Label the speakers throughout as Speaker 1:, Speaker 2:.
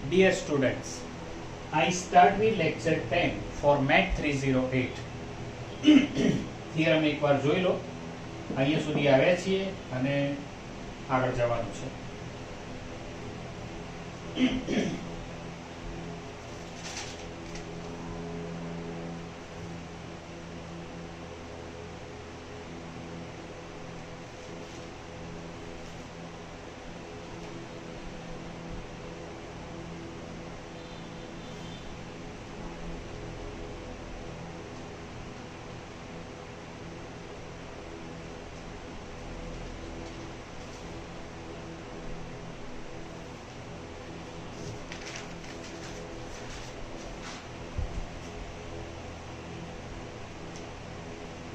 Speaker 1: Dear students, I start with lecture 10 for Math 308. Theorem એકવાર જોઈ લો. અહીંયા સુધી આવ્યા છીએ અને આગળ જવાનું છે.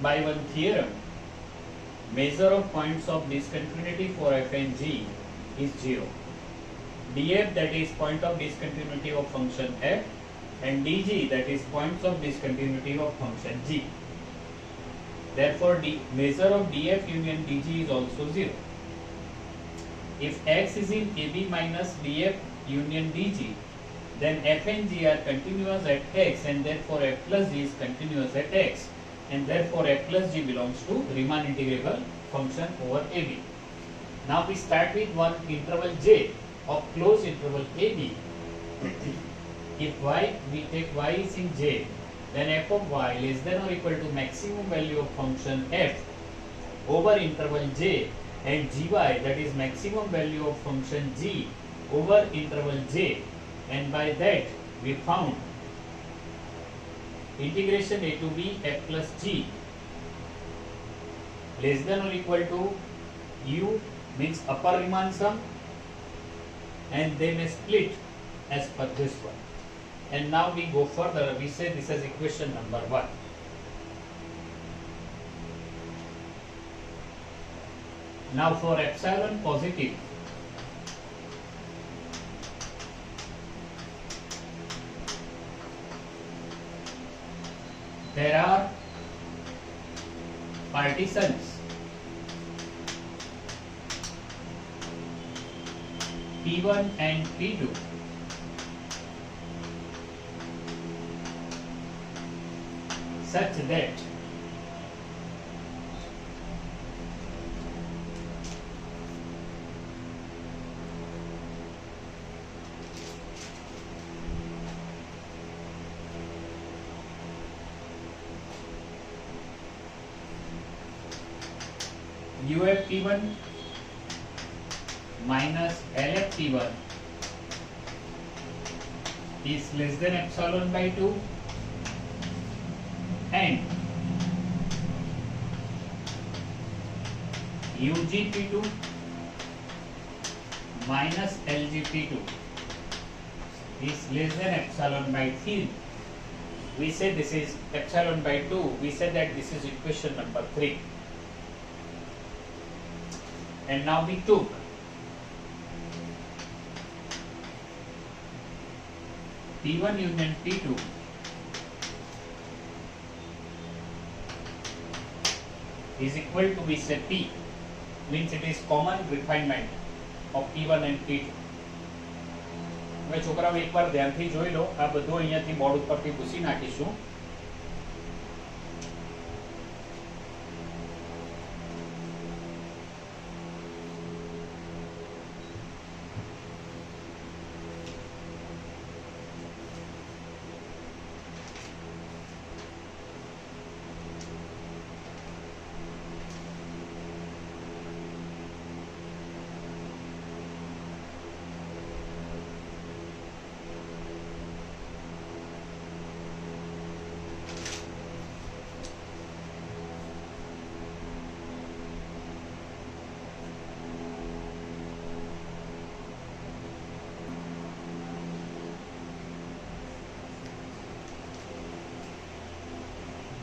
Speaker 1: By one theorem, measure of points of discontinuity for f and g is 0. df, that is point of discontinuity of function f, and dg, that is points of discontinuity of function g. Therefore, the measure of df union dg is also 0. If x is in ab minus df union dg, then f and g are continuous at x, and therefore f plus g is continuous at x. And therefore f plus g belongs to Riemann integrable function over AB. Now we start with one interval j of closed interval AB. If we take y is in j, then f of y less than or equal to maximum value of function f over interval j, and gy, that is maximum value of function g over interval j, and by that we found integration a to b f plus g less than or equal to u means upper Riemann sum, and they may split as per this one. And now we go further. We say this is equation number 1. Now for epsilon positive, there are partitions P1 and P2 such that UFP1 minus LFP1 is less than epsilon by 2, and UGP2 minus LGP2 is less than epsilon by 3. We say this is epsilon by 2. We say that this is equation number 3. And now we took P1 union P2 is equal to, we say P means it is common refinement of P1 and P2. હવે છોકરાઓ એકવાર ધ્યાનથી જોઈ લો. આ બધું અહીંયાથી board ઉપરથી ભૂસી નાખીશું.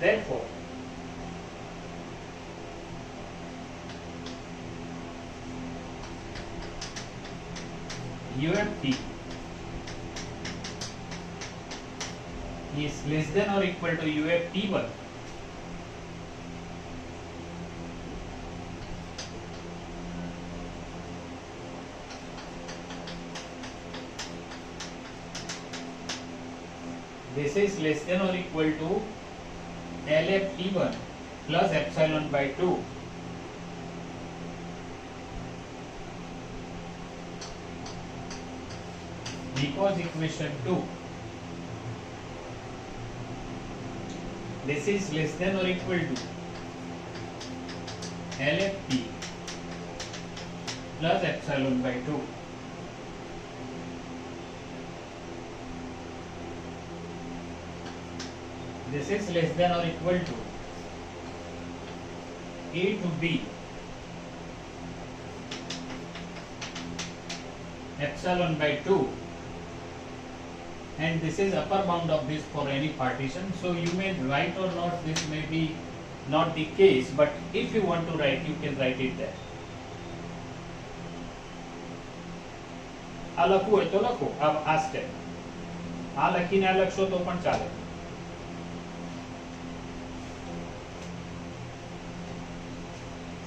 Speaker 1: Therefore, UFP is less than or equal to UFP1 This is less than or equal to LF T1 plus epsilon by 2 because equation 2. This is less than or equal to LFT plus epsilon by 2. This is less than or equal to A to B epsilon by 2, and this is upper bound of this for any partition. So you may write or not, this may be not the case, but if you want to write, you can write it there. આ લખવું હોય તો લખો, આ step આ લખીને આ લખશો તો પણ ચાલે.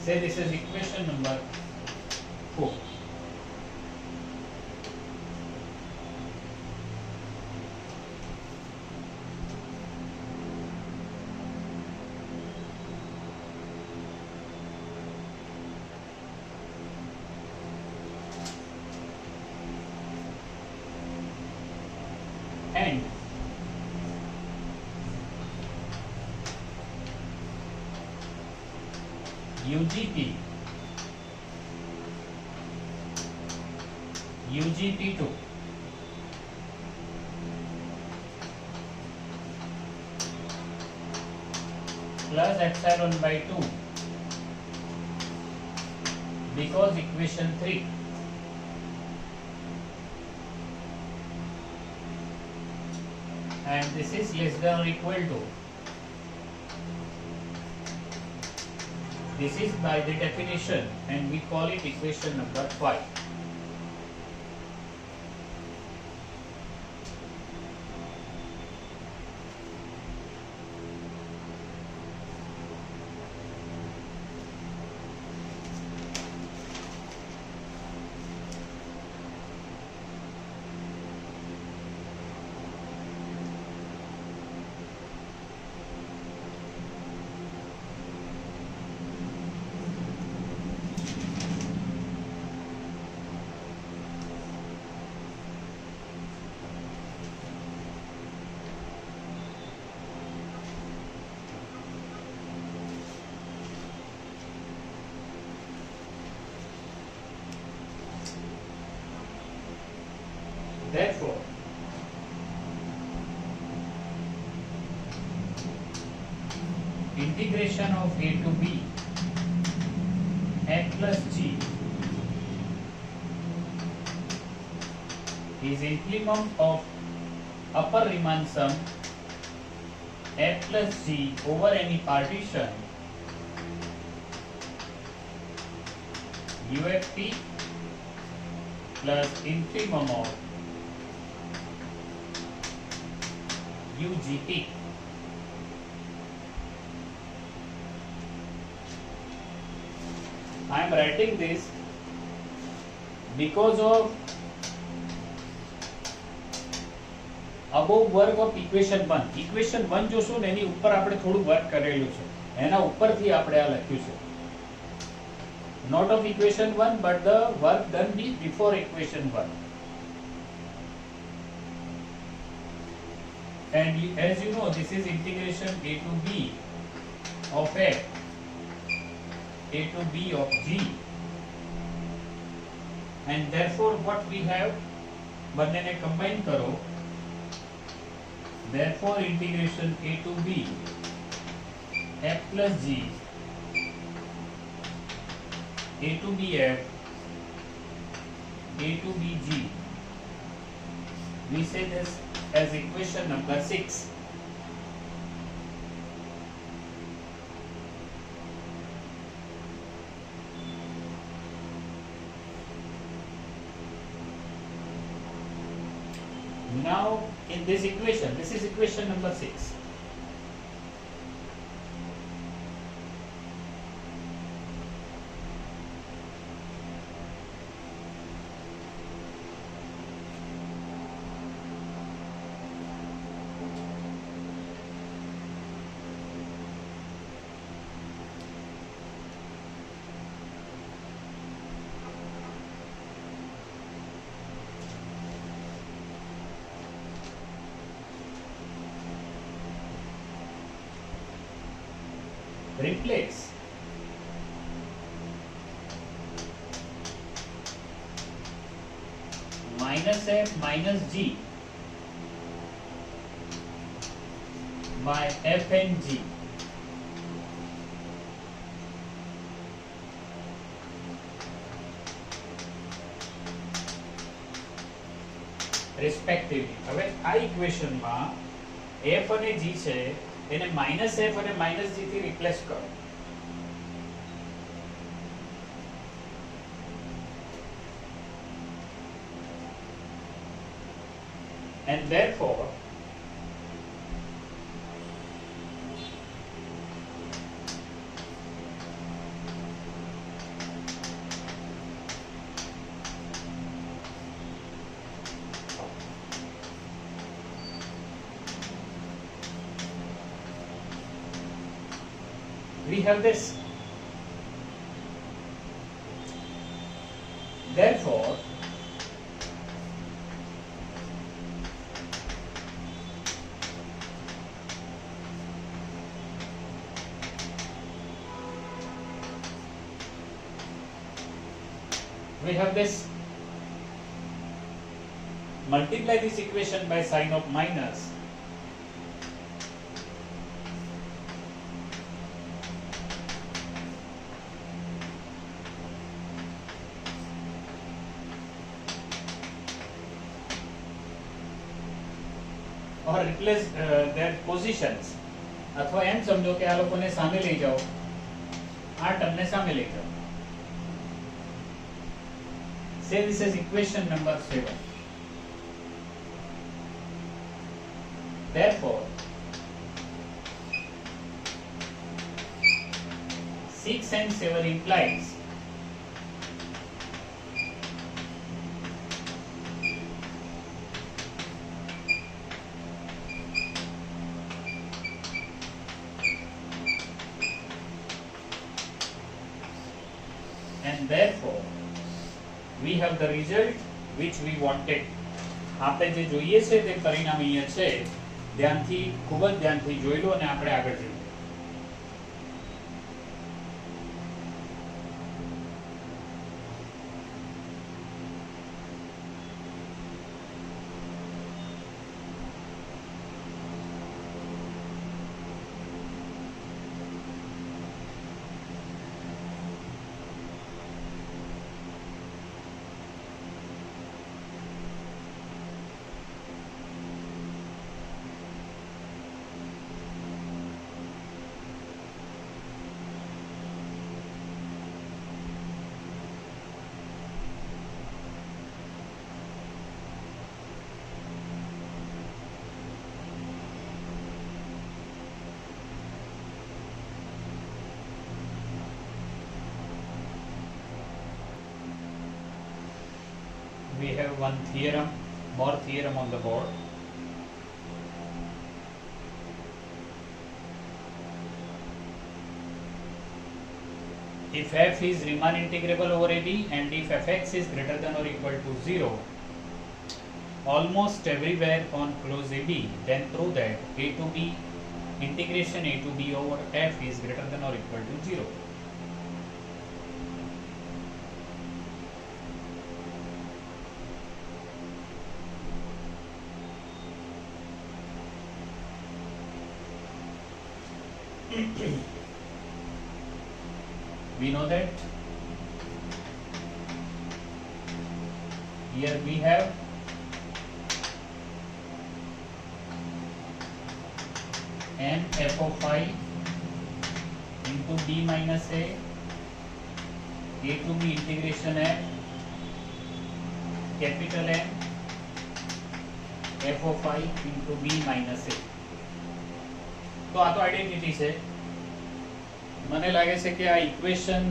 Speaker 1: Say this is equation number 4. And UGT2 plus epsilon by 2 because equation 3. And this is less than or equal to, this is by the definition, and we call it equation number 5. Therefore, integration of A to B F plus G is infimum of upper Riemann sum F plus G over any partition UFP plus infimum of UGT. I am writing this because of above work of equation 1. Equation 1 જોશું ને એની ઉપર આપણે થોડું work કરેલું છે, એના ઉપરથી આપણે આ લખ્યું છે. Not of equation 1 but the work done before equation 1. And as you know, this is integration A to B of F, A to B of G, and therefore what we have, બંનેને combine કરો, therefore integration A to B F plus G A to B F A to B G, we say this as equation number 6. Now in this equation, this is equation number 6. replace minus f minus g by f and g respectively. હવે આ ઇક્વેશનમાં f અને g છે એને minus f અને minus g થી replace કરો. And therefore we have this. Therefore we have this. Multiply this equation by sign of minus. Or replace their positions. अथवा M समझो कि आ लोगों ने सामे ले जाओ, आ टर्म ने सामे ले जाओ. Say this is equation number 7. Therefore 6 and 7 implies and therefore we have the result which we wanted. આપણે જે જોઈએ છે તે પરિણામ અહીંયા છે. ધ્યાનથી ખૂબ જ ધ્યાનથી જોઈ લો અને આપણે આગળ જઈએ. We have one theorem, more theorem on the board. If f is Riemann integrable over AB and if fx is greater than or equal to 0 almost everywhere on closed AB, then prove that a to b integration a to b over f is greater than or equal to 0. We know that here we have n f of phi into b minus a to b integration f capital N f of phi into b minus a. તો આ તો identity છે. મને લાગે છે કે આ equation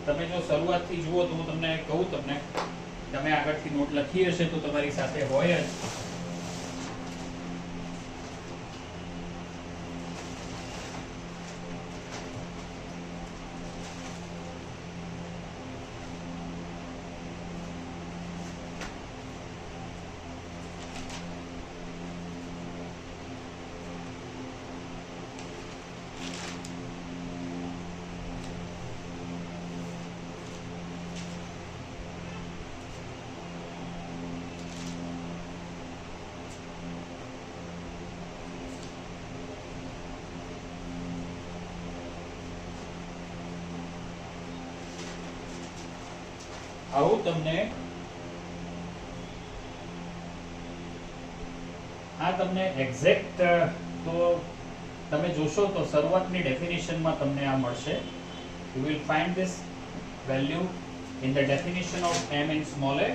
Speaker 1: તમે જો શરૂઆતથી જુઓ તો હું તમને કહું, તમે આગળથી નોટ લખી હશે તો તમારી સાથે હોય જ. આવું તમને આ તમને એક્ઝેક્ટ તો તમે જોશો તો શરૂઆતની ડેફિનેશનમાં તમને આ મળશે. You will find this value in the definition of m in small a.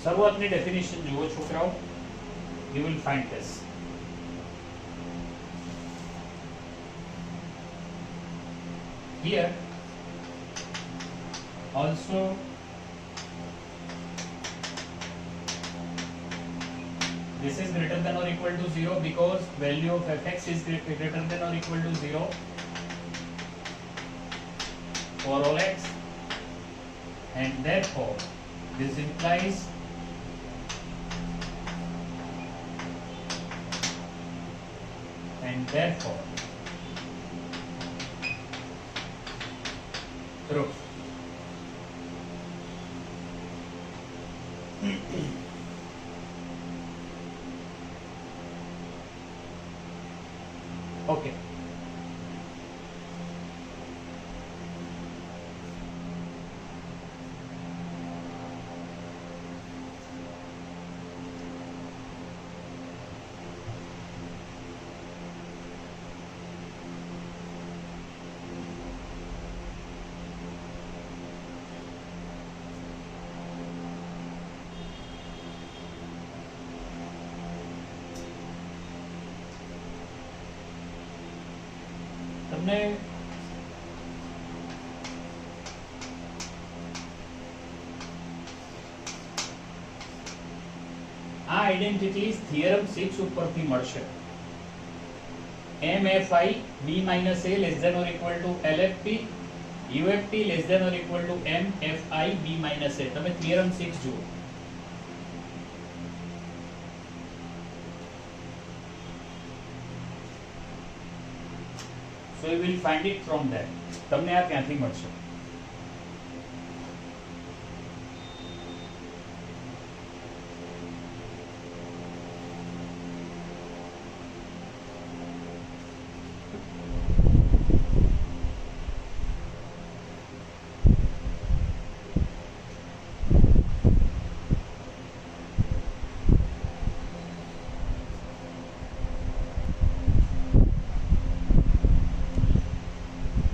Speaker 1: શરૂઆતની ડેફિનેશન જુઓ છોકરાઓ. You will find this. Here also this is greater than or equal to 0 because value of fx is greater than or equal to 0 for all x, and therefore this implies true. Okay. તમને આ આઈડેન્ટિટીઝ theorem 6 ઉપરથી મળશે. MFI B minus A less than or equal to LFP, UFP less than or equal to MFI B minus A. તમે theorem 6 જુઓ. So you will find it from there. તમને આ ક્યાંથી મળશે?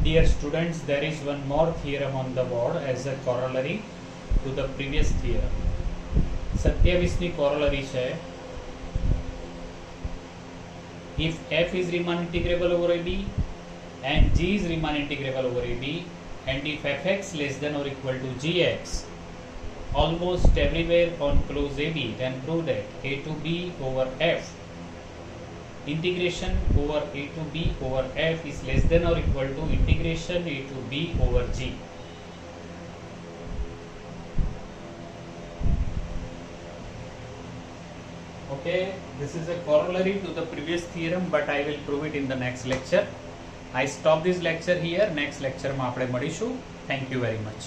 Speaker 1: Dear students, there is one more theorem on the board as a corollary to the previous theorem. 27 ની corollary છે. If f is Riemann integrable over AB and g is Riemann integrable over AB, and if fx less than or equal to gx almost everywhere on closed AB, then prove that a to b over f integration over a to b over f is less than or equal to integration a to b over g. Okay, this is a corollary to the previous theorem, but I will prove it in the next lecture. I stop this lecture here. Next lecture માં આપણે મળીશું. Thank you very much.